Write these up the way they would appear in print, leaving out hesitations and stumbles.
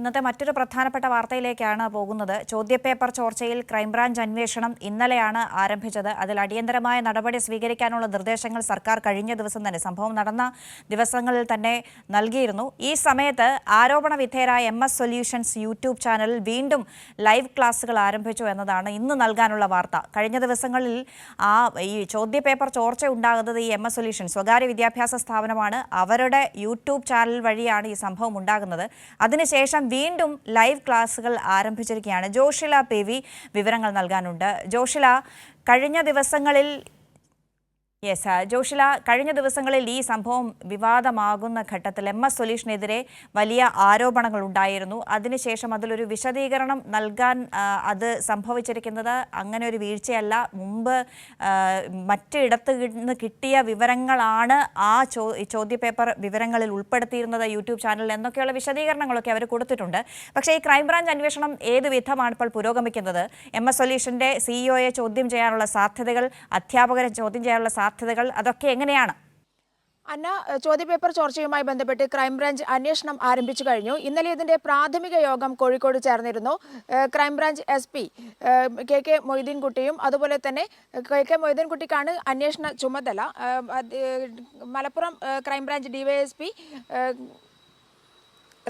ഇന്നത്തെ മറ്റൊരു പ്രധാനപ്പെട്ട വാർത്തയിലേക്കാണ് പോകുന്നത്. ചോദ്യപേപ്പർ ചോർച്ചയിൽ ക്രൈംബ്രാഞ്ച് അന്വേഷണം ഇന്നലെയാണ് ആരംഭിച്ചത്. അതിൽ അടിയന്തരമായ നടപടി സ്വീകരിക്കാനുള്ള നിർദ്ദേശങ്ങൾ സർക്കാർ കഴിഞ്ഞ ദിവസം തന്നെ, സംഭവം നടന്ന ദിവസങ്ങളിൽ തന്നെ നൽകിയിരുന്നു. ഈ സമയത്ത് ആരോപണ വിധേയരായ MS സൊല്യൂഷൻസ് യൂട്യൂബ് ചാനലിൽ വീണ്ടും ലൈവ് ക്ലാസുകൾ ആരംഭിച്ചു എന്നതാണ് ഇന്ന് നൽകാനുള്ള വാർത്ത. കഴിഞ്ഞ ദിവസങ്ങളിൽ ഈ ചോദ്യപേപ്പർ ചോർച്ച ഉണ്ടാകുന്നത് ഈ MS സൊല്യൂഷൻസ് സ്വകാര്യ വിദ്യാഭ്യാസ സ്ഥാപനമാണ്. അവരുടെ യൂട്യൂബ് ചാനൽ വഴിയാണ് ഈ സംഭവം ഉണ്ടാകുന്നത്. അതിനുശേഷം വീണ്ടും ലൈവ് ക്ലാസുകൾ ആരംഭിച്ചിരിക്കുകയാണ്. ജോഷില PV വിവരങ്ങൾ നൽകാനുണ്ട്. ജോഷില, കഴിഞ്ഞ ദിവസങ്ങളിൽ കഴിഞ്ഞ ദിവസങ്ങളിൽ ഈ സംഭവം വിവാദമാകുന്ന ഘട്ടത്തിൽ MS സൊല്യൂഷനെതിരെ വലിയ ആരോപണങ്ങൾ ഉണ്ടായിരുന്നു. അതിനുശേഷം അതിലൊരു വിശദീകരണം നൽകാൻ അത് സംഭവിച്ചിരിക്കുന്നത് അങ്ങനെ ഒരു വീഴ്ചയല്ല, മുമ്പ് മറ്റിടത്ത് നിന്ന് കിട്ടിയ വിവരങ്ങളാണ് ആ ചോദ്യപേപ്പർ വിവരങ്ങളിൽ ഉൾപ്പെടുത്തിയിരുന്നത് യൂട്യൂബ് ചാനലിൽ എന്നൊക്കെയുള്ള വിശദീകരണങ്ങളൊക്കെ അവർ കൊടുത്തിട്ടുണ്ട്. പക്ഷേ ഈ ക്രൈംബ്രാഞ്ച് അന്വേഷണം ഏത് വിധമാണ് ഇപ്പോൾ പുരോഗമിക്കുന്നത്? MS സൊല്യൂഷന്റെ CEO-യെ ചോദ്യം ചെയ്യാനുള്ള സാധ്യതകൾ, അധ്യാപകരെ ചോദ്യം ചെയ്യാനുള്ള സാധ്യതകൾ, അതൊക്കെ എങ്ങനെയാണ്? അന്ന, ചോദ്യപേപ്പർ ചോർച്ചയുമായി ബന്ധപ്പെട്ട് ക്രൈംബ്രാഞ്ച് അന്വേഷണം ആരംഭിച്ചു കഴിഞ്ഞു. ഇന്നലെ ഇതിന്റെ പ്രാഥമിക യോഗം കോഴിക്കോട് ചേർന്നിരുന്നു. ക്രൈംബ്രാഞ്ച് SP KK മൊയ്തീൻകുട്ടിയും അതുപോലെ തന്നെ KK മൊയ്തീൻകുട്ടിക്കാണ് അന്വേഷണ ചുമതല. മലപ്പുറം ക്രൈംബ്രാഞ്ച് DYSP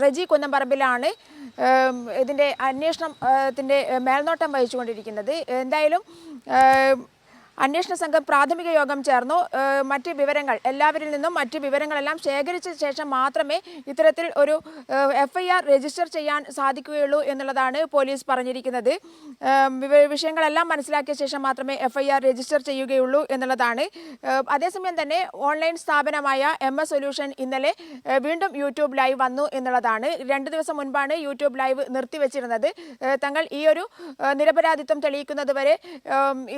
റെജി കുന്നംപറമ്പിലാണ് ഇതിന്റെ അന്വേഷണത്തിന്റെ മേൽനോട്ടം വഹിച്ചുകൊണ്ടിരിക്കുന്നത്. എന്തായാലും അന്വേഷണ സംഘം പ്രാഥമിക യോഗം ചേർന്നു. മറ്റ് വിവരങ്ങൾ എല്ലാവരിൽ നിന്നും മറ്റ് വിവരങ്ങളെല്ലാം ശേഖരിച്ച ശേഷം മാത്രമേ ഇത്തരത്തിൽ ഒരു FIR രജിസ്റ്റർ ചെയ്യാൻ സാധിക്കുകയുള്ളൂ എന്നുള്ളതാണ് പോലീസ് പറഞ്ഞിരിക്കുന്നത്. വിഷയങ്ങളെല്ലാം മനസ്സിലാക്കിയ ശേഷം മാത്രമേ FIR രജിസ്റ്റർ ചെയ്യുകയുള്ളൂ എന്നുള്ളതാണ്. അതേസമയം തന്നെ ഓൺലൈൻ സ്ഥാപനമായ MS സൊല്യൂഷൻ ഇന്നലെ വീണ്ടും യൂട്യൂബ് ലൈവ് വന്നു എന്നുള്ളതാണ്. 2 ദിവസം മുൻപാണ് യൂട്യൂബ് ലൈവ് നിർത്തിവെച്ചിരുന്നത്. തങ്ങൾ ഈ ഒരു നിരപരാധിത്വം തെളിയിക്കുന്നത് വരെ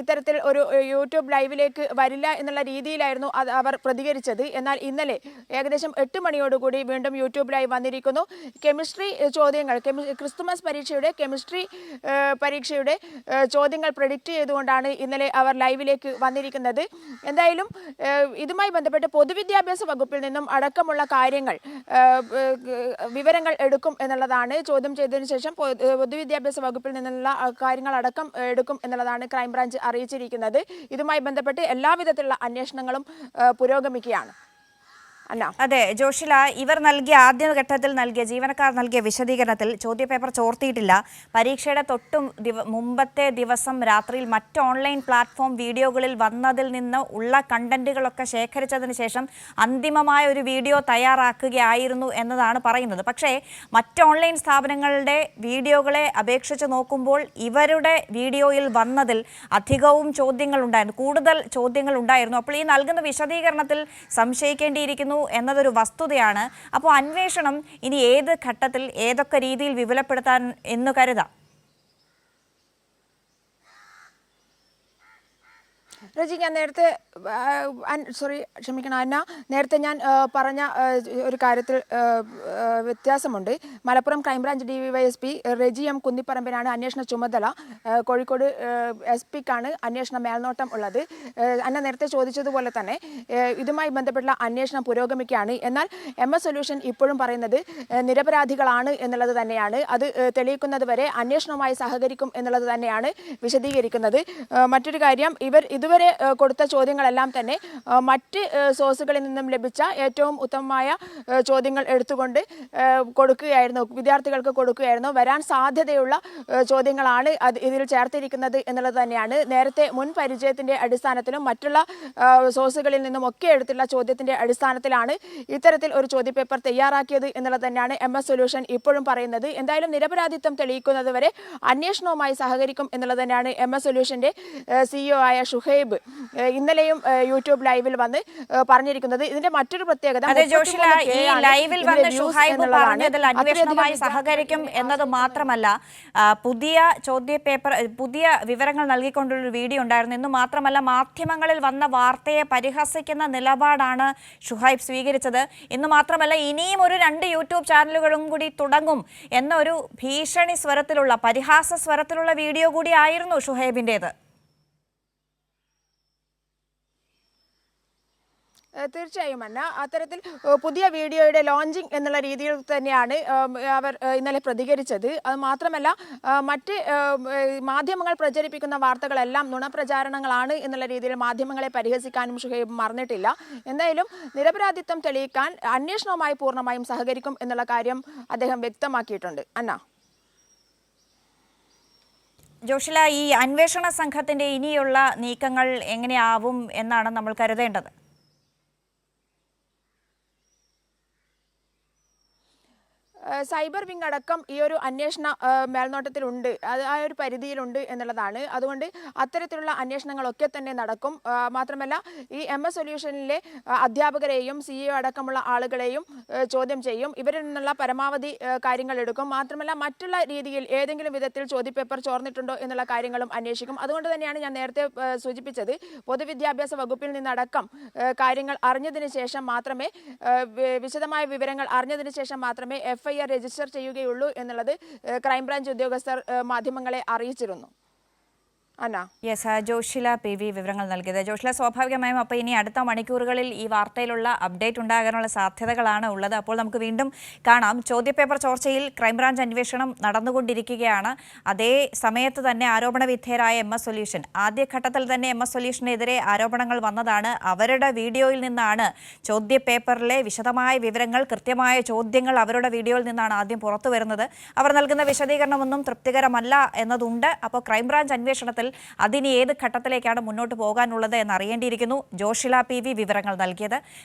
ഇത്തരത്തിൽ ഒരു യൂട്യൂബ് ലൈവിലേക്ക് വരില്ല എന്നുള്ള രീതിയിലായിരുന്നു അവർ പ്രതികരിച്ചത്. എന്നാൽ ഇന്നലെ ഏകദേശം 8 മണിയോടുകൂടി വീണ്ടും യൂട്യൂബ് ലൈവ് വന്നിരിക്കുന്നു. കെമിസ്ട്രി ചോദ്യങ്ങൾ, ക്രിസ്തുമസ് പരീക്ഷയുടെ കെമിസ്ട്രി പരീക്ഷയുടെ ചോദ്യങ്ങൾ പ്രെഡിക്റ്റ് ചെയ്തുകൊണ്ടാണ് ഇന്നലെ അവർ ലൈവിലേക്ക് വന്നിരിക്കുന്നത്. എന്തായാലും ഇതുമായി ബന്ധപ്പെട്ട് പൊതുവിദ്യാഭ്യാസ വകുപ്പിൽ നിന്നും അടക്കമുള്ള കാര്യങ്ങൾ, വിവരങ്ങൾ എടുക്കും എന്നുള്ളതാണ്. ചോദ്യം ചെയ്തതിനു ശേഷം പൊതുവിദ്യാഭ്യാസ വകുപ്പിൽ നിന്നുള്ള കാര്യങ്ങൾ അടക്കം എടുക്കും എന്നുള്ളതാണ് ക്രൈംബ്രാഞ്ച് അറിയിച്ചിരിക്കുന്നത്. ഇതുമായി ബന്ധപ്പെട്ട് എല്ലാവിധത്തിലുള്ള അന്വേഷണങ്ങളും പുരോഗമിക്കുകയാണ്. അതെ ജോഷില, ഇവർ നൽകിയ ആദ്യഘട്ടത്തിൽ ജീവനക്കാർ നൽകിയ വിശദീകരണത്തിൽ ചോദ്യപേപ്പർ ചോർത്തിയിട്ടില്ല, പരീക്ഷയുടെ മുമ്പത്തെ ദിവസം രാത്രിയിൽ മറ്റ് ഓൺലൈൻ പ്ലാറ്റ്ഫോം വീഡിയോകളിൽ വന്നതിൽ നിന്ന് ഉള്ള കണ്ടന്റുകളൊക്കെ ശേഖരിച്ചതിന് ശേഷം അന്തിമമായ ഒരു വീഡിയോ തയ്യാറാക്കുകയായിരുന്നു എന്നതാണ് പറയുന്നത്. പക്ഷേ മറ്റ് ഓൺലൈൻ സ്ഥാപനങ്ങളുടെ വീഡിയോകളെ അപേക്ഷിച്ച് നോക്കുമ്പോൾ ഇവരുടെ വീഡിയോയിൽ വന്നതിൽ അധികവും ചോദ്യങ്ങൾ ഉണ്ടായിരുന്നു, കൂടുതൽ ചോദ്യങ്ങൾ ഉണ്ടായിരുന്നു. അപ്പോൾ ഈ നൽകുന്ന വിശദീകരണത്തിൽ സംശയിക്കേണ്ടിയിരിക്കുന്നു എന്നതൊരു വസ്തുതയാണ്. അപ്പോൾ അന്വേഷണം ഇനി ഏത് ഘട്ടത്തിൽ ഏതൊക്കെ രീതിയിൽ വിപുലപ്പെടുത്താൻ എന്ന് കരുതാം? റജി, ഞാൻ നേരത്തെ അന്ന, നേരത്തെ ഞാൻ പറഞ്ഞ ഒരു കാര്യത്തിൽ വ്യത്യാസമുണ്ട്. Malappuram crime branch DYSP Reji M കുന്നിപ്പറമ്പിനാണ് അന്വേഷണ ചുമതല. കോഴിക്കോട് SP-ക്കാണ് അന്വേഷണ മേൽനോട്ടം ഉള്ളത്. അന്ന നേരത്തെ ചോദിച്ചതുപോലെ തന്നെ ഇതുമായി ബന്ധപ്പെട്ടുള്ള അന്വേഷണം പുരോഗമിക്കുകയാണ്. എന്നാൽ MS സൊല്യൂഷൻ ഇപ്പോഴും പറയുന്നത് നിരപരാധികളാണ് എന്നുള്ളത് തന്നെയാണ്. അത് തെളിയിക്കുന്നത് വരെ അന്വേഷണവുമായി സഹകരിക്കും എന്നുള്ളത് തന്നെയാണ് വിശദീകരിക്കുന്നത്. മറ്റൊരു കാര്യം, ഇവർ ഇതുവരെ കൊടുത്ത ചോദ്യങ്ങളെല്ലാം തന്നെ മറ്റ് സോഴ്സുകളിൽ നിന്നും ലഭിച്ച ഏറ്റവും ഉത്തമമായ ചോദ്യങ്ങൾ എടുത്തുകൊണ്ട് കൊടുക്കുകയായിരുന്നു, വിദ്യാർത്ഥികൾക്ക് കൊടുക്കുകയായിരുന്നു. വരാൻ സാധ്യതയുള്ള ചോദ്യങ്ങളാണ് ഇതിൽ ചേർത്തിരിക്കുന്നത് എന്നുള്ളത് തന്നെയാണ്. നേരത്തെ മുൻ പരിചയത്തിന്റെ അടിസ്ഥാനത്തിലും മറ്റുള്ള സോഴ്സുകളിൽ നിന്നും ഒക്കെ എടുത്തുള്ള ചോദ്യത്തിന്റെ അടിസ്ഥാനത്തിലാണ് ഇത്തരത്തിൽ ഒരു ചോദ്യപേപ്പർ തയ്യാറാക്കിയത് എന്നുള്ളത് തന്നെയാണ് MS സൊല്യൂഷൻ ഇപ്പോഴും പറയുന്നത്. എന്തായാലും നിരപരാധിത്വം തെളിയിക്കുന്നത് വരെ അന്വേഷണവുമായി സഹകരിക്കും എന്നുള്ളത് തന്നെയാണ് MS സൊല്യൂഷന്റെ CEO ആയ ഷുഹൈബ് ഇന്നലെയും യൂട്യൂബ് ലൈവിൽ വന്ന് പറഞ്ഞിരിക്കുന്നത്. ഇതിന്റെ മറ്റൊരു പ്രത്യേകത, അന്വേഷണവുമായി സഹകരിക്കും എന്നത് മാത്രമല്ല, പുതിയ വിവരങ്ങൾ നൽകിക്കൊണ്ടുള്ള വീഡിയോ ഉണ്ടായിരുന്നു എന്ന് മാത്രമല്ല, മാധ്യമങ്ങളിൽ വന്ന വാർത്തയെ പരിഹസിക്കുന്ന നിലപാടാണ് ഷുഹൈബ് സ്വീകരിച്ചത് എന്ന് മാത്രമല്ല, ഇനിയും ഒരു 2 യൂട്യൂബ് ചാനലുകളും കൂടി തുടങ്ങും എന്നൊരു ഭീഷണി സ്വരത്തിലുള്ള, പരിഹാസ സ്വരത്തിലുള്ള വീഡിയോ കൂടി ആയിരുന്നു ഷുഹൈബിൻ്റേത്. തീർച്ചയായും അന്ന അത്തരത്തിൽ പുതിയ വീഡിയോയുടെ ലോഞ്ചിങ് എന്നുള്ള രീതിയിൽ തന്നെയാണ് അവർ ഇന്നലെ പ്രതികരിച്ചത്. അത് മാത്രമല്ല മറ്റ് മാധ്യമങ്ങൾ പ്രചരിപ്പിക്കുന്ന വാർത്തകളെല്ലാം നുണപ്രചാരണങ്ങളാണ് എന്നുള്ള രീതിയിൽ മാധ്യമങ്ങളെ പരിഹസിക്കാനും ഷുഹൈബ് മറന്നിട്ടില്ല. എന്തായാലും നിരപരാധിത്വം തെളിയിക്കാൻ അന്വേഷണവുമായി പൂർണ്ണമായും സഹകരിക്കും എന്നുള്ള കാര്യം അദ്ദേഹം വ്യക്തമാക്കിയിട്ടുണ്ട്. അന്ന, ജോഷില, ഈ അന്വേഷണ സംഘത്തിന്റെ ഇനിയുള്ള നീക്കങ്ങൾ എങ്ങനെയാവും എന്നാണ് നമ്മൾ കരുതേണ്ടത്? സൈബർ വിങ് അടക്കം ഈ ഒരു അന്വേഷണ മേൽനോട്ടത്തിലുണ്ട്, അത് ആ ഒരു പരിധിയിലുണ്ട് എന്നുള്ളതാണ്. അതുകൊണ്ട് അത്തരത്തിലുള്ള അന്വേഷണങ്ങളൊക്കെ തന്നെ നടക്കും. മാത്രമല്ല ഈ MS സൊല്യൂഷനിലെ അധ്യാപകരെയും CEO അടക്കമുള്ള ആളുകളെയും ചോദ്യം ചെയ്യും. ഇവരിൽ നിന്നുള്ള പരമാവധി കാര്യങ്ങൾ എടുക്കും. മാത്രമല്ല മറ്റുള്ള രീതിയിൽ ഏതെങ്കിലും വിധത്തിൽ ചോദ്യപേപ്പർ ചോർന്നിട്ടുണ്ടോ എന്നുള്ള കാര്യങ്ങളും അന്വേഷിക്കും. അതുകൊണ്ട് തന്നെയാണ് ഞാൻ നേരത്തെ സൂചിപ്പിച്ചത്, പൊതുവിദ്യാഭ്യാസ വകുപ്പിൽ നിന്നടക്കം കാര്യങ്ങൾ അറിഞ്ഞതിന് ശേഷം മാത്രമേ വിശദമായ വിവരങ്ങൾ അറിഞ്ഞതിന് ശേഷം മാത്രമേ FIR രജിസ്റ്റർ ചെയ്യുകയുള്ളൂ എന്നുള്ളത് ക്രൈംബ്രാഞ്ച് ഉദ്യോഗസ്ഥർ മാധ്യമങ്ങളെ അറിയിച്ചിരുന്നു. യെസ്, ജോഷില PV വിവരങ്ങൾ നൽകിയത്. ജോഷില, സ്വാഭാവികമായും അപ്പോൾ ഇനി അടുത്ത മണിക്കൂറുകളിൽ ഈ വാർത്തയിലുള്ള അപ്ഡേറ്റ് ഉണ്ടാകാനുള്ള സാധ്യതകളാണ് ഉള്ളത്. അപ്പോൾ നമുക്ക് വീണ്ടും കാണാം. ചോദ്യപേപ്പർ ചോർച്ചയിൽ ക്രൈംബ്രാഞ്ച് അന്വേഷണം നടന്നുകൊണ്ടിരിക്കുകയാണ്. അതേ സമയത്ത് തന്നെ ആരോപണ വിധേയരായ MS സൊല്യൂഷൻ, ആദ്യഘട്ടത്തിൽ തന്നെ MS സൊല്യൂഷനെതിരെ ആരോപണങ്ങൾ വന്നതാണ്. അവരുടെ വീഡിയോയിൽ നിന്നാണ് ചോദ്യപേപ്പറിലെ വിശദമായ വിവരങ്ങൾ, കൃത്യമായ ചോദ്യങ്ങൾ അവരുടെ വീഡിയോയിൽ നിന്നാണ് ആദ്യം പുറത്തു വരുന്നത്. അവർ നൽകുന്ന വിശദീകരണമൊന്നും തൃപ്തികരമല്ല എന്നതുണ്ട്. അപ്പോൾ ക്രൈംബ്രാഞ്ച് അന്വേഷണത്തിൽ അതിന് ഏത് ഘട്ടത്തിലേക്കാണ് മുന്നോട്ട് പോകാനുള്ളത് എന്നറിയേണ്ടിയിരിക്കുന്നു. ജോഷില PV വിവരങ്ങൾ നൽകിയത്.